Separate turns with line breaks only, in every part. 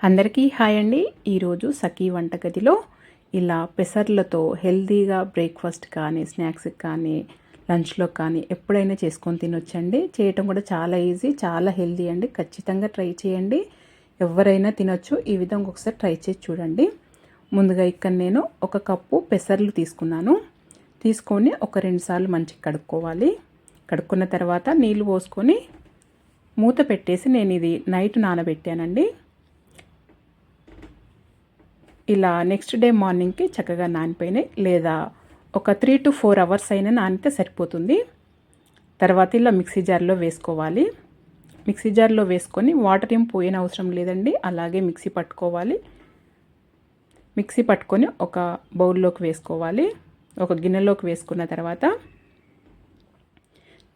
అందరికీ హాయ్ అండి. ఈరోజు సఖీ వంటగదిలో ఇలా పెసర్లతో హెల్తీగా బ్రేక్ఫాస్ట్ కానీ, స్నాక్స్కి కానీ, లంచ్లో కానీ ఎప్పుడైనా చేసుకొని తినొచ్చండి. చేయటం కూడా చాలా ఈజీ, చాలా హెల్తీ అండి. ఖచ్చితంగా ట్రై చేయండి. ఎవరైనా తినొచ్చు. ఈ విధంగా ఒకసారి ట్రై చేసి చూడండి. ముందుగా ఇక్కడ నేను 1 కప్పు పెసర్లు తీసుకున్నాను. తీసుకొని ఒక 2 సార్లు మంచిగా కడుక్కోవాలి. కడుక్కున్న తర్వాత నీళ్ళు పోసుకొని మూత పెట్టేసి నేను ఇది నైట్ నానబెట్టానండి. ఇలా నెక్స్ట్ డే మార్నింగ్కి చక్కగా నానిపోయినాయి. లేదా ఒక 3 to 4 అవర్స్ అయినా నానితే సరిపోతుంది. తర్వాత ఇలా మిక్సీ జార్లో వేసుకోవాలి. మిక్సీ జార్లో వేసుకొని వాటర్ ఏం పోయిన అవసరం లేదండి. అలాగే మిక్సీ పట్టుకోవాలి. మిక్సీ పట్టుకొని ఒక బౌల్లోకి వేసుకోవాలి. ఒక గిన్నెలోకి వేసుకున్న తర్వాత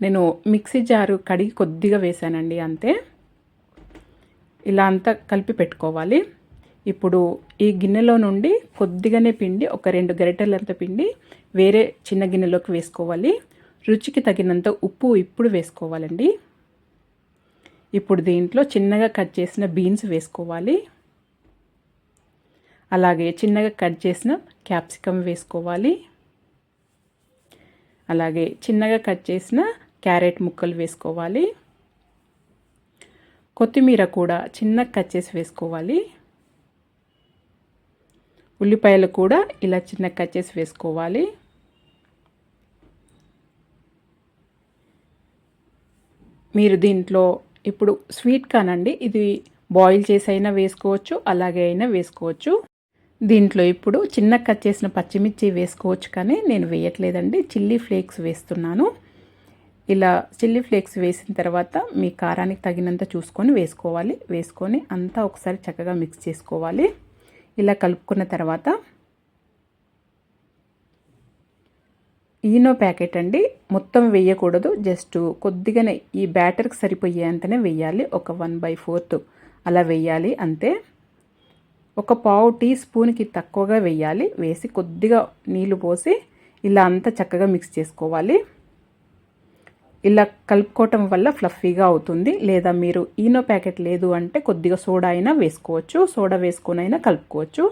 నేను మిక్సీ జారు కడిగి కొద్దిగా వేసానండి, అంతే. ఇలా అంతా కలిపి పెట్టుకోవాలి. ఇప్పుడు ఈ గిన్నెలో నుండి కొద్దిగానే పిండి, ఒక 2 గరిటెలంత పిండి వేరే చిన్న గిన్నెలోకి వేసుకోవాలి. రుచికి తగినంత ఉప్పు ఇప్పుడు వేసుకోవాలండి. ఇప్పుడు దీంట్లో చిన్నగా కట్ చేసిన బీన్స్ వేసుకోవాలి. అలాగే చిన్నగా కట్ చేసిన క్యాప్సికమ్ వేసుకోవాలి. అలాగే చిన్నగా కట్ చేసిన క్యారెట్ ముక్కలు వేసుకోవాలి. కొత్తిమీర కూడా చిన్నగా కట్ చేసి వేసుకోవాలి. ఉల్లిపాయలు కూడా ఇలా చిన్నగా కట్ చేసి వేసుకోవాలి. మీరు దీంట్లో ఇప్పుడు స్వీట్ కార్న్ అండి, ఇది బాయిల్ చేసి అయినా వేసుకోవచ్చు, అలాగే అయినా వేసుకోవచ్చు. దీంట్లో ఇప్పుడు చిన్నగా కట్ చేసిన పచ్చిమిర్చి వేసుకోవచ్చు, కానీ నేను వేయట్లేదండి. చిల్లీ ఫ్లేక్స్ వేస్తున్నాను. ఇలా చిల్లీ ఫ్లేక్స్ వేసిన తర్వాత మీ కారానికి తగినంత చూసుకొని వేసుకోవాలి. వేసుకొని అంతా ఒకసారి చక్కగా మిక్స్ చేసుకోవాలి. ఇలా కలుపుకున్న తర్వాత ఈనో ప్యాకెట్ అండి, మొత్తం వేయకూడదు. జస్ట్ కొద్దిగానే ఈ బ్యాటర్కి సరిపోయేంతనే వేయాలి. ఒక 1/4 అలా వేయాలి, అంతే. ఒక పావు టీ స్పూన్కి తక్కువగా వేయాలి. వేసి కొద్దిగా నీళ్లు పోసి ఇలా అంతా చక్కగా మిక్స్ చేసుకోవాలి. ఇలా కలుపుకోవటం వల్ల ఫ్లఫీగా అవుతుంది. లేదా మీరు ఈనో ప్యాకెట్ లేదు అంటే కొద్దిగా సోడా అయినా వేసుకోవచ్చు. సోడా వేసుకొని అయినా కలుపుకోవచ్చు.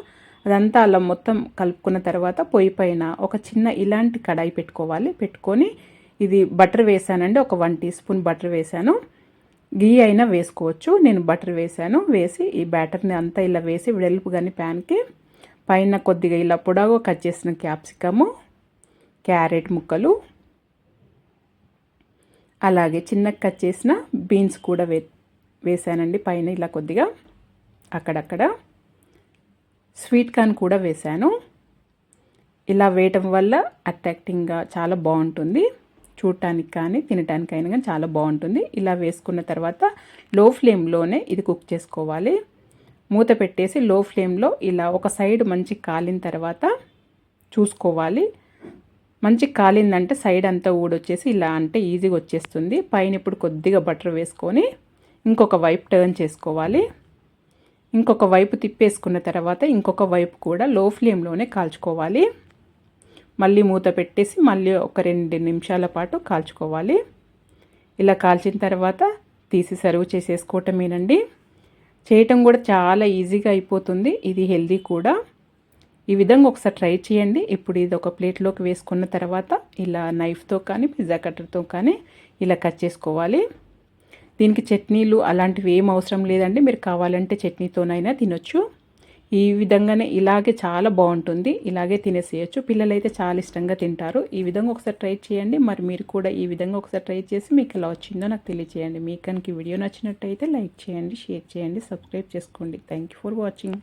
అదంతా అలా మొత్తం కలుపుకున్న తర్వాత పొయ్యి పైన ఒక చిన్న ఇలాంటి కడాయి పెట్టుకోవాలి. పెట్టుకొని ఇది బటర్ వేసానండి. ఒక 1 టీ స్పూన్ బటర్ వేసాను. గీ అయినా వేసుకోవచ్చు. నేను బటర్ వేసాను. వేసి ఈ బ్యాటర్ని అంతా ఇలా వేసి వెడల్పు కానీ ప్యాన్కి పైన కొద్దిగా ఇలా పొడవుగా కట్ చేసిన క్యాప్సికము, క్యారెట్ ముక్కలు, అలాగే చిన్నగా కట్ చేసిన బీన్స్ కూడా వేసానండి. పైన ఇలా కొద్దిగా అక్కడక్కడ స్వీట్ కార్న్ కూడా వేసాను. ఇలా వేయటం వల్ల అట్రాక్టింగ్గా చాలా బాగుంటుంది. చూడటానికి కానీ తినటానికైనా కానీ చాలా బాగుంటుంది. ఇలా వేసుకున్న తర్వాత లో ఫ్లేమ్లోనే ఇది కుక్ చేసుకోవాలి. మూత పెట్టేసి లో ఫ్లేమ్లో ఇలా ఒక సైడ్ మంచి కాలిన తర్వాత చూసుకోవాలి. మంచి కాలిందంటే సైడ్ అంతా ఊడొచ్చేసి ఇలా అంటే ఈజీగా వచ్చేస్తుంది. పైన ఇప్పుడు కొద్దిగా బటర్ వేసుకొని ఇంకొక వైపు టర్న్ చేసుకోవాలి. ఇంకొక వైపు తిప్పేసుకున్న తర్వాత ఇంకొక వైపు కూడా లో ఫ్లేమ్లోనే కాల్చుకోవాలి. మళ్ళీ మూత పెట్టేసి మళ్ళీ ఒక 2 నిమిషాల పాటు కాల్చుకోవాలి. ఇలా కాల్చిన తర్వాత తీసి సర్వ్ చేసేసుకోవటమేనండి. చేయటం కూడా చాలా ఈజీగా అయిపోతుంది. ఇది హెల్దీ కూడా. ఈ విధంగా ఒకసారి ట్రై చేయండి. ఇప్పుడు ఇది ఒక ప్లేట్లోకి వేసుకున్న తర్వాత ఇలా నైఫ్తో కానీ పిజ్జా కట్టర్తో కానీ ఇలా కట్ చేసుకోవాలి. దీనికి చట్నీలు అలాంటివి ఏం అవసరం లేదండి. మీరు కావాలంటే చట్నీతోనైనా తినొచ్చు. ఈ విధంగానే ఇలాగే చాలా బాగుంటుంది. ఇలాగే తినేసేయచ్చు. పిల్లలైతే చాలా ఇష్టంగా తింటారు. ఈ విధంగా ఒకసారి ట్రై చేయండి. మరి మీరు కూడా ఈ విధంగా ఒకసారి ట్రై చేసి మీకు ఎలా వచ్చిందో నాకు తెలియజేయండి. మీకు కనుక వీడియో నచ్చినట్టయితే లైక్ చేయండి, షేర్ చేయండి, సబ్స్క్రైబ్ చేసుకోండి. Thank you for watching.